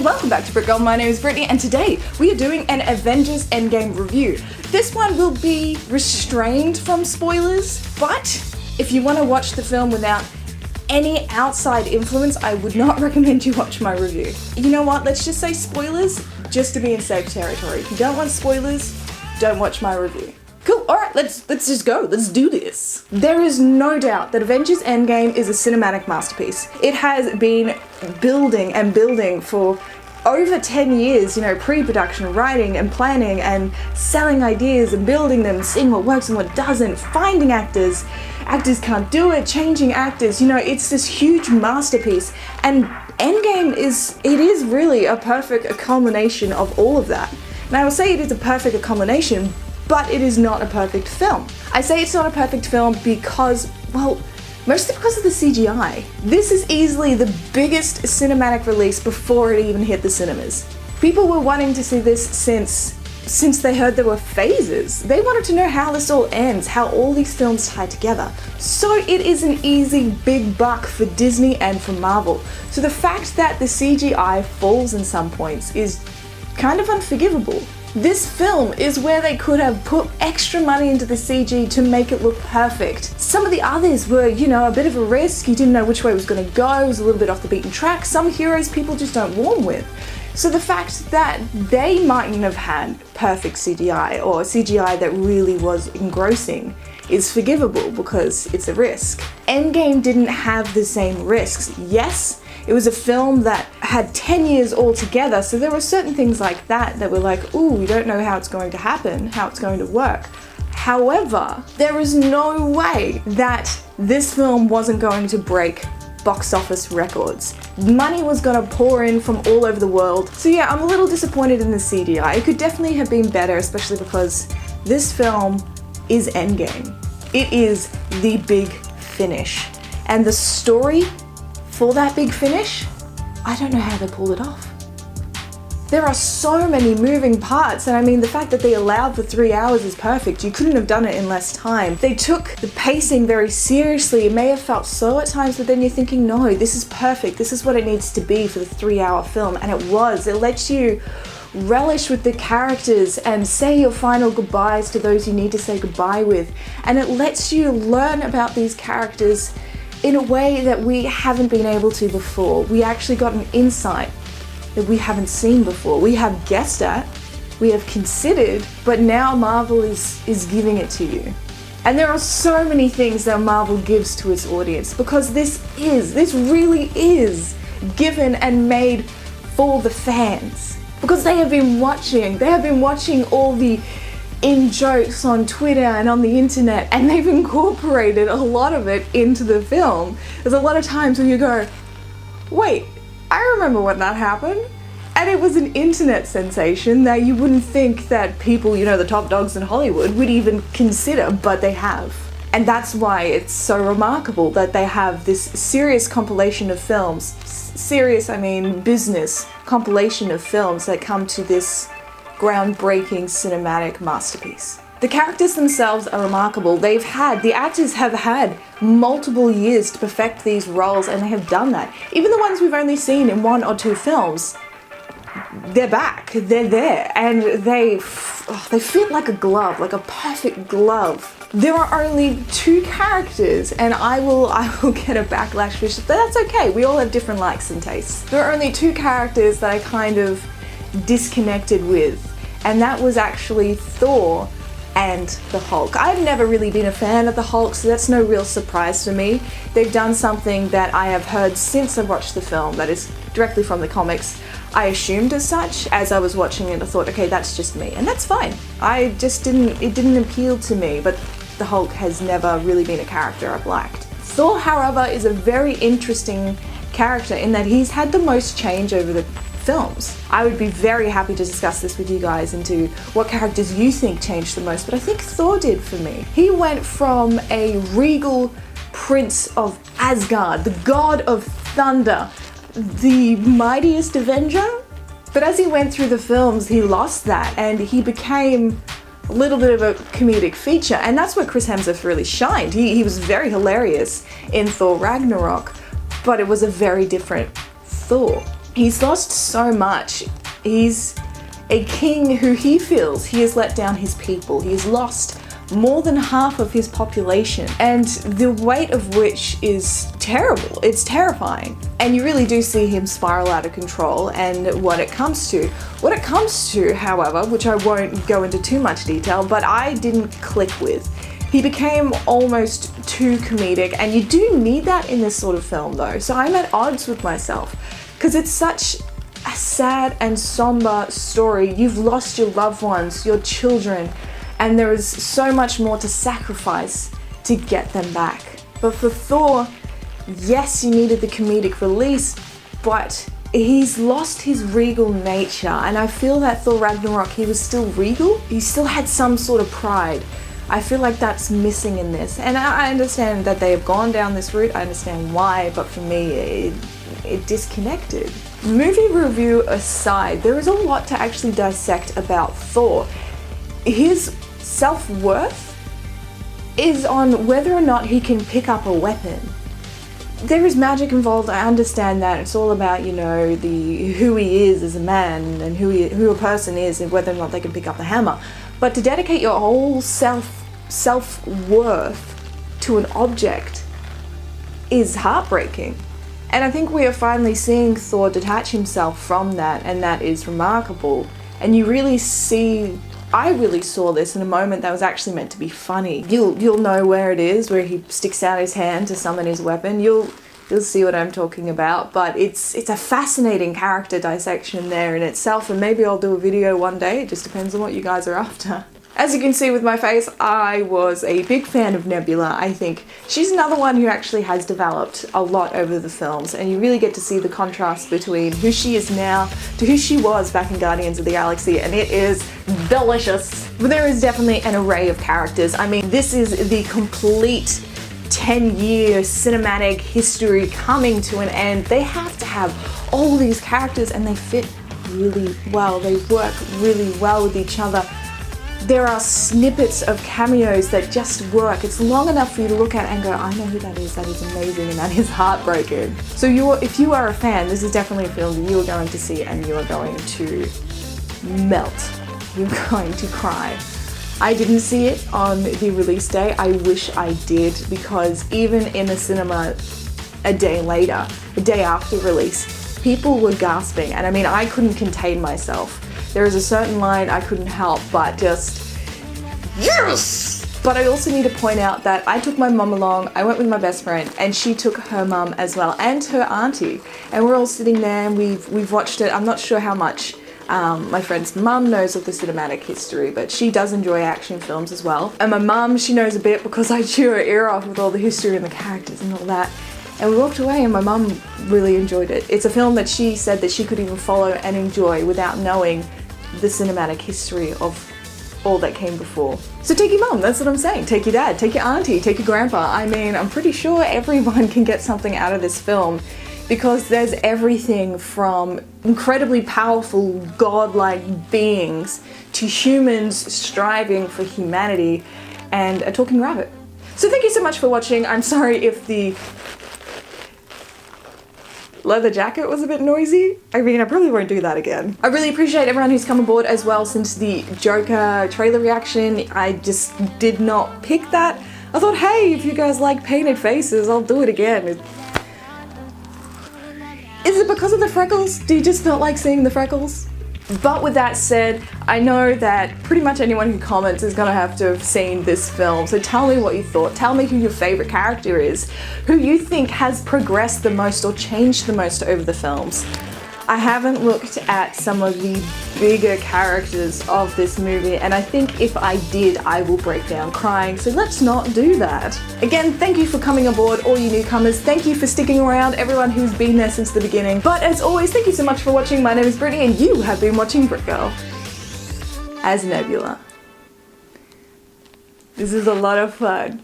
welcome back to Brick Girl. My name is Brittany and today we are doing an Avengers Endgame review. This one will be restrained from spoilers, but if you want to watch the film without any outside influence, I would not recommend you watch my review. You know what, let's just say spoilers just to be in safe territory. If you don't want spoilers, don't watch my review. Cool, alright, let's just go, let's do this. There is no doubt that Avengers Endgame is a cinematic masterpiece. It has been building and building for over 10 years, pre-production, writing and planning and selling ideas and building them, seeing what works and what doesn't, finding actors can't do it, changing actors, it's this huge masterpiece. And Endgame is really a perfect culmination of all of that. And I will say it is a perfect culmination, but it is not a perfect film. I say it's not a perfect film because, well, mostly because of the CGI. This is easily the biggest cinematic release before it even hit the cinemas. People were wanting to see this since they heard there were phases. They wanted to know how this all ends, how all these films tie together. So it is an easy big buck for Disney and for Marvel. So the fact that the CGI falls in some points is kind of unforgivable. This film is where they could have put extra money into the CG to make it look perfect. Some of the others were, a bit of a risk. You didn't know which way it was going to go. It was a little bit off the beaten track. Some heroes people just don't warm with. So the fact that they mightn't have had perfect CGI or CGI that really was engrossing is forgivable because it's a risk. Endgame didn't have the same risks. Yes, it was a film that had 10 years altogether, so there were certain things like that were like, ooh, we don't know how it's going to happen, how it's going to work. However, there is no way that this film wasn't going to break box office records. Money was gonna pour in from all over the world. So yeah, I'm a little disappointed in the CGI. It could definitely have been better, especially because this film is Endgame. It is the big finish. And the story for that big finish, I don't know how they pulled it off. There are so many moving parts, and I mean, the fact that they allowed for 3 hours is perfect. You couldn't have done it in less time. They took the pacing very seriously. It may have felt slow at times, but then you're thinking, no, this is perfect. This is what it needs to be for the 3-hour film, and it was. It lets you relish with the characters and say your final goodbyes to those you need to say goodbye with, and it lets you learn about these characters in a way that we haven't been able to before. We actually got an insight that we haven't seen before. We have guessed at, we have considered, but now Marvel is giving it to you. And there are so many things that Marvel gives to its audience because this really is given and made for the fans. Because they have been watching all the in-jokes on Twitter and on the internet, and they've incorporated a lot of it into the film. There's a lot of times when you go, wait, I remember when that happened. And it was an internet sensation that you wouldn't think that people, the top dogs in Hollywood would even consider, but they have. And that's why it's so remarkable that they have this serious compilation of films, I mean business compilation of films that come to this groundbreaking cinematic masterpiece. The characters themselves are remarkable. The actors have had multiple years to perfect these roles, and they have done that. Even the ones we've only seen in 1 or 2 films, they're back, they're there, and they fit like a glove, like a perfect glove. There are only 2 characters, and I will get a backlash for this, but that's okay. We all have different likes and tastes. There are only 2 characters that I kind of disconnected with, and that was actually Thor and the Hulk. I've never really been a fan of the Hulk, so that's no real surprise to me. They've done something that I have heard since I watched the film that is directly from the comics. I assumed as such. As I was watching it, I thought, okay, that's just me, and that's fine. It didn't appeal to me, but the Hulk has never really been a character I've liked. Thor, however, is a very interesting character in that he's had the most change over the films. I would be very happy to discuss this with you guys into what characters you think changed the most, but I think Thor did for me. He went from a regal prince of Asgard, the god of thunder, the mightiest Avenger, but as he went through the films, he lost that and he became a little bit of a comedic feature, and that's where Chris Hemsworth really shined. He was very hilarious in Thor Ragnarok, but it was a very different Thor. He's lost so much. He's a king who he feels he has let down his people. He's lost more than half of his population, and the weight of which is terrible. It's terrifying. And you really do see him spiral out of control and what it comes to. What it comes to, however, which I won't go into too much detail, but I didn't click with. He became almost too comedic, and you do need that in this sort of film though. So I'm at odds with myself, because it's such a sad and somber story. You've lost your loved ones, your children, and there is so much more to sacrifice to get them back. But for Thor, yes, you needed the comedic release, but he's lost his regal nature, and I feel that Thor Ragnarok, he was still regal. He still had some sort of pride. I feel like that's missing in this, and I understand that they have gone down this route. I understand why, but for me, it disconnected. Movie review aside, there is a lot to actually dissect about Thor. His self-worth is on whether or not he can pick up a weapon. There is magic involved, I understand that. It's all about, you know, who he is as a man and who a person is and whether or not they can pick up the hammer. But to dedicate your whole self-worth to an object is heartbreaking. And I think we are finally seeing Thor detach himself from that, and that is remarkable. And you really see, I really saw this in a moment that was actually meant to be funny. You'll know where it is, where he sticks out his hand to summon his weapon. You'll see what I'm talking about, but it's a fascinating character dissection there in itself, and maybe I'll do a video one day. It just depends on what you guys are after. As you can see with my face, I was a big fan of Nebula. I think she's another one who actually has developed a lot over the films, and you really get to see the contrast between who she is now to who she was back in Guardians of the Galaxy, and it is delicious. But there is definitely an array of characters. I mean, this is the complete 10-year cinematic history coming to an end. They have to have all these characters, and they fit really well. They work really well with each other. There are snippets of cameos that just work. It's long enough for you to look at and go, I know who that is amazing, and that is heartbreaking. So if you are a fan, this is definitely a film that you are going to see and you are going to melt. You're going to cry. I didn't see it on the release day. I wish I did, because even in the cinema a day later, a day after release, people were gasping, and I mean, I couldn't contain myself. There is a certain line I couldn't help but just, yes! But I also need to point out that I took my mum along, I went with my best friend, and she took her mum as well, and her auntie. And we're all sitting there and we've watched it. I'm not sure how much my friend's mum knows of the cinematic history, but she does enjoy action films as well. And my mum, she knows a bit because I chew her ear off with all the history and the characters and all that. And we walked away and my mum really enjoyed it. It's a film that she said that she could even follow and enjoy without knowing the cinematic history of all that came before. So take your mum, that's what I'm saying. Take your dad, take your auntie, take your grandpa. I mean, I'm pretty sure everyone can get something out of this film, because there's everything from incredibly powerful godlike beings to humans striving for humanity and a talking rabbit. So thank you so much for watching. I'm sorry if the leather jacket was a bit noisy. I mean, I probably won't do that again. I really appreciate everyone who's come aboard as well since the Joker trailer reaction. I just did not pick that. I thought, hey, if you guys like painted faces, I'll do it again. Is it because of the freckles? Do you just not like seeing the freckles? But with that said, I know that pretty much anyone who comments is gonna have to have seen this film, so tell me what you thought. Tell me who your favorite character is, who you think has progressed the most or changed the most over the films. I haven't looked at some of the bigger characters of this movie, and I think if I did, I will break down crying, so let's not do that. Again, thank you for coming aboard, all you newcomers. Thank you for sticking around, everyone who's been there since the beginning. But as always, thank you so much for watching. My name is Brittany, and you have been watching Brit Girl as Nebula. This is a lot of fun.